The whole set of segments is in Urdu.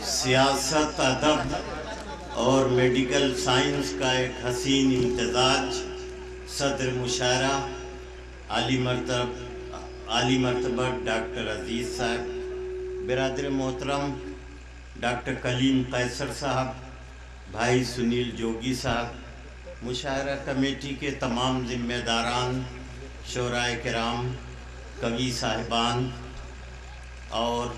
سیاست، ادب اور میڈیکل سائنس کا ایک حسین امتزاج صدر مشاعرہ عالی مرتبہ ڈاکٹر عزیز صاحب، برادر محترم ڈاکٹر کلیم قیصر صاحب، بھائی سنیل جوگی صاحب، مشاعرہ کمیٹی کے تمام ذمہ داران، شعراء کرام، قوی صاحبان اور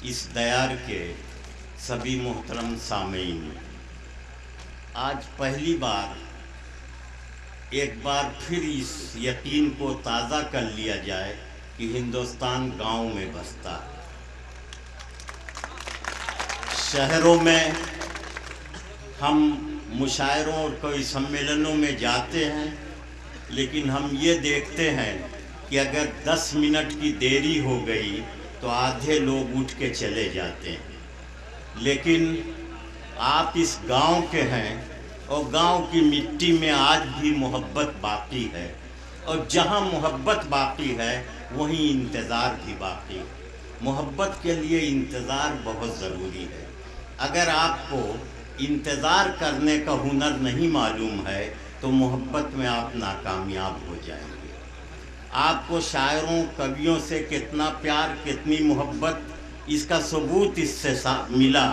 اس دیار کے سبھی محترم سامعین، آج پہلی بار ایک بار پھر اس یقین کو تازہ کر لیا جائے کہ ہندوستان گاؤں میں بستا ہے۔ شہروں میں ہم مشاعروں اور کوئی سمیلنوں میں جاتے ہیں، لیکن ہم یہ دیکھتے ہیں کہ اگر 10 منٹ کی دیری ہو گئی تو آدھے لوگ اٹھ کے چلے جاتے ہیں۔ لیکن آپ اس گاؤں کے ہیں اور گاؤں کی مٹی میں آج بھی محبت باقی ہے، اور جہاں محبت باقی ہے وہیں انتظار بھی باقی ہے۔ محبت کے لیے انتظار بہت ضروری ہے۔ اگر آپ کو انتظار کرنے کا ہنر نہیں معلوم ہے تو محبت میں آپ ناکامیاب ہو جائیں گے۔ آپ کو شاعروں، کویوں سے کتنا پیار، کتنی محبت، اس کا ثبوت اس سے ملا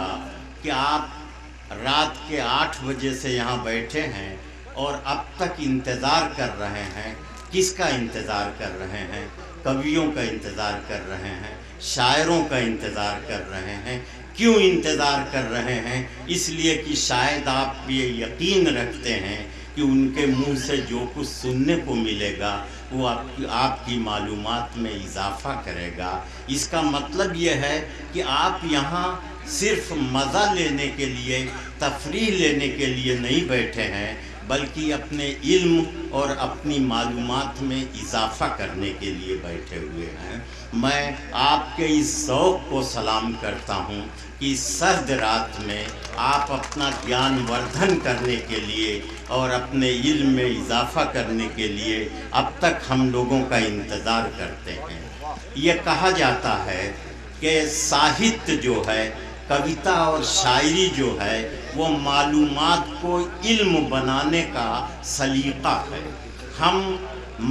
کہ آپ رات کے 8 بجے سے یہاں بیٹھے ہیں اور اب تک انتظار کر رہے ہیں۔ کس کا انتظار کر رہے ہیں؟ کویوں کا انتظار کر رہے ہیں، شاعروں کا انتظار کر رہے ہیں۔ کیوں انتظار کر رہے ہیں؟ اس لیے کہ شاید آپ یہ یقین رکھتے ہیں کہ ان کے منہ سے جو کچھ سننے کو ملے گا وہ آپ کی معلومات میں اضافہ کرے گا۔ اس کا مطلب یہ ہے کہ آپ یہاں صرف مزہ لینے کے لیے، تفریح لینے کے لیے نہیں بیٹھے ہیں، بلکہ اپنے علم اور اپنی معلومات میں اضافہ کرنے کے لیے بیٹھے ہوئے ہیں۔ میں آپ کے اس ذوق کو سلام کرتا ہوں کہ اس سرد رات میں آپ اپنا گیان وردھن کرنے کے لیے اور اپنے علم میں اضافہ کرنے کے لیے اب تک ہم لوگوں کا انتظار کرتے ہیں۔ یہ کہا جاتا ہے کہ ساہتیہ جو ہے، کویتا اور شاعری جو ہے، وہ معلومات کو علم بنانے کا سلیقہ ہے۔ ہم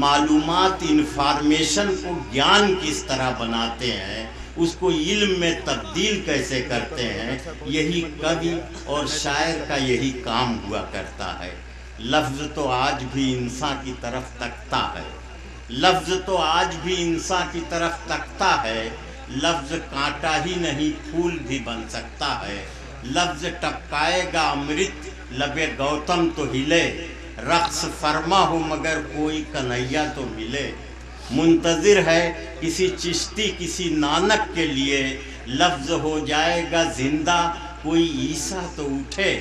معلومات، انفارمیشن کو گیان کس طرح بناتے ہیں، اس کو علم میں تبدیل کیسے کرتے ہیں، یہی کوی اور شاعر کا یہی کام ہوا کرتا ہے۔ لفظ تو آج بھی انسان کی طرف تکتا ہے، لفظ تو آج بھی انسان کی طرف تکتا ہے۔ لفظ کانٹا ہی نہیں پھول بھی بن سکتا ہے۔ لفظ ٹپکائے گا امرت لب گوتم تو ہلے، رقص فرما ہو مگر کوئی کنہیا تو ملے۔ منتظر ہے کسی چشتی، کسی نانک کے لیے، لفظ ہو جائے گا زندہ کوئی عیسیٰ تو اٹھے،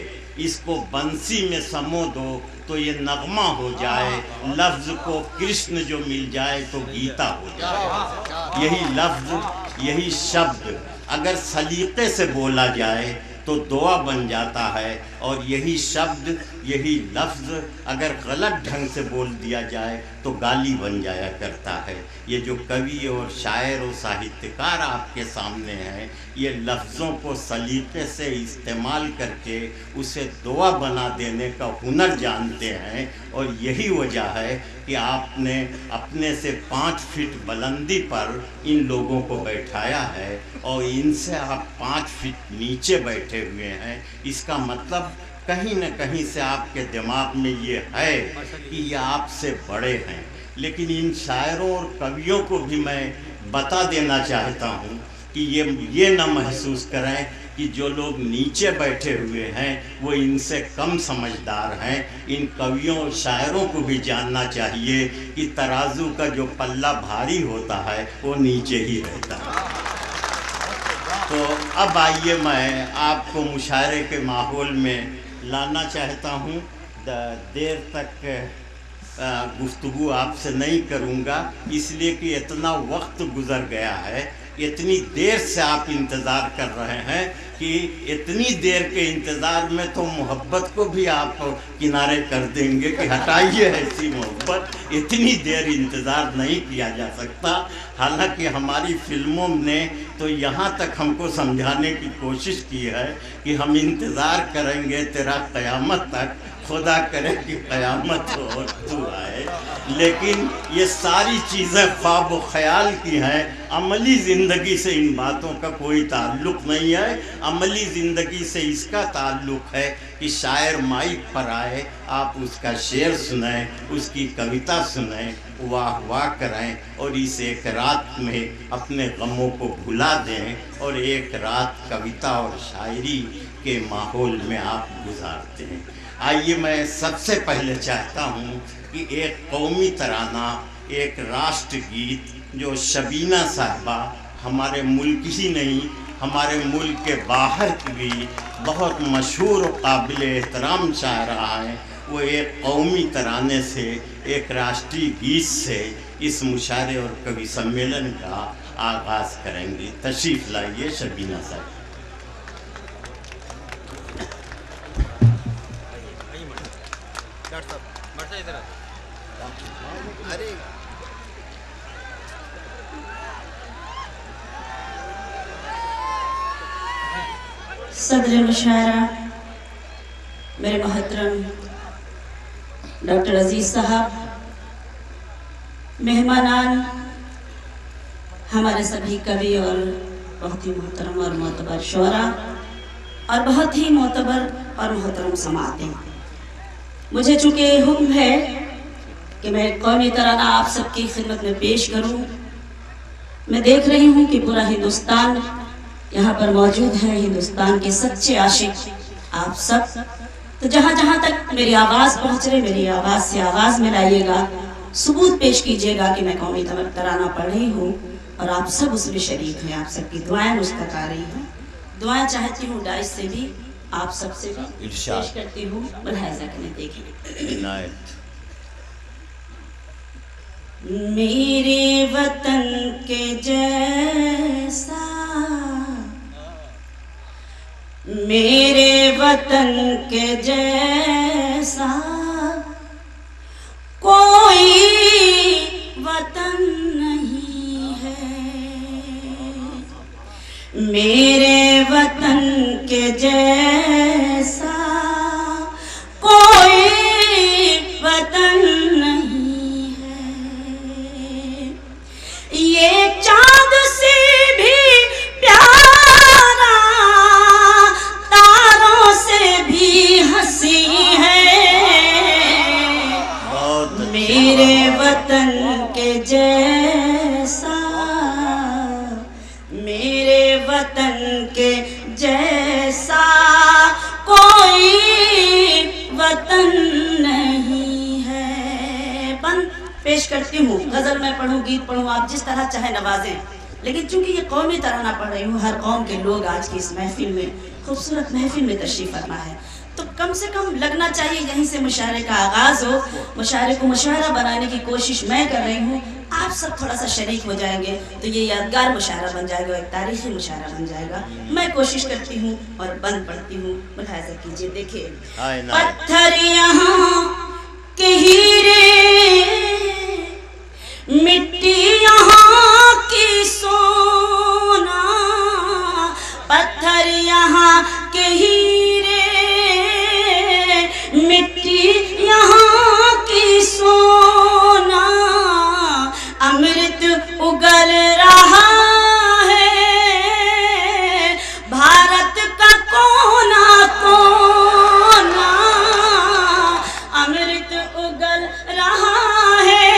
اس کو بنسی میں سمو دو تو یہ نغمہ ہو جائے، لفظ کو کرشن جو مل جائے تو گیتا ہو جائے۔ یہی لفظ، یہی شبد اگر سلیقے سے بولا جائے تو دعا بن جاتا ہے، اور یہی شبد، یہی لفظ اگر غلط ڈھنگ سے بول دیا جائے تو گالی بن جایا کرتا ہے۔ یہ جو کوی اور شاعر و ساہتیہکار آپ کے سامنے ہیں، یہ لفظوں کو سلیقے سے استعمال کر کے اسے دعا بنا دینے کا ہنر جانتے ہیں، اور یہی وجہ ہے کہ آپ نے اپنے سے 5 فٹ بلندی پر ان لوگوں کو بیٹھایا ہے، اور ان سے آپ 5 فٹ نیچے بیٹھے ہوئے ہیں۔ اس کا مطلب کہیں نہ کہیں سے آپ کے دماغ میں یہ ہے کہ یہ آپ سے بڑے ہیں۔ لیکن ان شاعروں اور کویوں کو بھی میں بتا دینا چاہتا ہوں کہ یہ نہ محسوس کریں کہ جو لوگ نیچے بیٹھے ہوئے ہیں وہ ان سے کم سمجھدار ہیں۔ ان کویوں اور شاعروں کو بھی جاننا چاہیے کہ ترازو کا جو پلہ بھاری ہوتا ہے وہ نیچے ہی رہتا ہے۔ تو اب آئیے میں آپ کو مشاعرے کے ماحول میں لانا چاہتا ہوں۔ دیر تک گفتگو آپ سے نہیں کروں گا، اس لیے کہ اتنا وقت گزر گیا ہے۔ اتنی دیر سے آپ انتظار کر رہے ہیں کہ اتنی دیر کے انتظار میں تو محبت کو بھی آپ کنارے کر دیں گے کہ ہٹائیے ایسی محبت، اتنی دیر انتظار نہیں کیا جا سکتا۔ حالانکہ ہماری فلموں نے تو یہاں تک ہم کو سمجھانے کی کوشش کی ہے کہ ہم انتظار کریں گے تیرا قیامت تک، خدا کرے کہ قیامت ہو اور تو آئے، لیکن یہ ساری چیزیں خواب و خیال کی ہیں۔ عملی زندگی سے ان باتوں کا کوئی تعلق نہیں ہے۔ عملی زندگی سے اس کا تعلق ہے کہ شاعر مائک پر آئے، آپ اس کا شعر سنیں، اس کی کویتا سنیں، واہ واہ کریں، اور اس ایک رات میں اپنے غموں کو بھلا دیں، اور ایک رات کویتا اور شاعری کے ماحول میں آپ گزارتے ہیں۔ آئیے میں سب سے پہلے چاہتا ہوں کہ ایک قومی ترانہ، ایک راشٹر گیت جو شبینہ صاحبہ ہمارے ملک ہی نہیں ہمارے ملک کے باہر کی بھی بہت مشہور و قابل احترام شاعرہ ہیں، وہ ایک قومی ترانے سے، ایک راشٹری گیت سے اس مشاعرے اور کبھی سمیلن کا آغاز کریں گے۔ تشریف لائیے شبینہ صاحب۔ صدر مشاعرہ میرے محترم ڈاکٹر عزیز صاحب، مہمانان، ہمارے سبھی کوی اور بہت ہی محترم اور معتبر شعراء اور بہت ہی معتبر اور محترم سماعتیں، مجھے چونکہ حکم ہے کہ میں قومی ترانہ آپ سب کی خدمت میں پیش کروں۔ میں دیکھ رہی ہوں کہ پورا ہندوستان یہاں پر موجود ہے، ہندوستان کے سچے عاشق آپ سب، تو جہاں جہاں تک میری آواز پہنچ رہی، میری آواز سے آواز ملائیے گا، ثبوت پیش کیجیے گا کہ میں قومی ترانہ پڑھ رہی ہوں اور آپ سب اس میں شریک ہیں، آپ سب کی دعائیں مجھ تک آ رہی ہیں۔ دعائیں چاہتی ہوں ڈائس سے بھی، آپ سب سے بھی پیش کرتی ہوں، ملاحظہ کریں، دیکھیں۔ عنایت۔ میرے وطن کے جیسا، میرے وطن کے جیسا کوئی وطن نہیں ہے، میرے وطن کے جیسا کوئی وطن نہیں ہے، یہ چاند سے بھی پیارا، تاروں سے بھی ہنسی ہے، میرے وطن کے جیسا، میرے وطن کے جیسا کوئی وطن نہیں ہے۔ بند پیش کرتی ہوں، غزل میں پڑھوں، گیت پڑھوں، آپ جس طرح چاہے نوازیں، لیکن چونکہ یہ قومی ترانہ پڑھ رہی ہوں، ہر قوم کے لوگ آج کی اس محفل میں، خوبصورت محفل میں تشریف فرما ہے، تو کم سے کم لگنا چاہیے یہیں سے مشاعرے کا آغاز ہو۔ مشاعرے کو مشاعرہ بنانے کی کوشش میں کر رہی ہوں، آپ سب تھوڑا سا شریک ہو جائیں گے تو یہ یادگار مشاعرہ بن جائے گا، ایک تاریخی مشاعرہ بن جائے گا۔ میں کوشش کرتی ہوں اور بند پڑھتی ہوں، ملاحظہ کیجئے، دیکھیں۔ پتھر یہاں کے ہیرے، مٹی یہاں کی سونا، پتھر یہاں کے ہیرے، مٹی یہاں کی سونا، امرت اگل رہا ہے بھارت کا کونا کونا، امرت اگل رہا ہے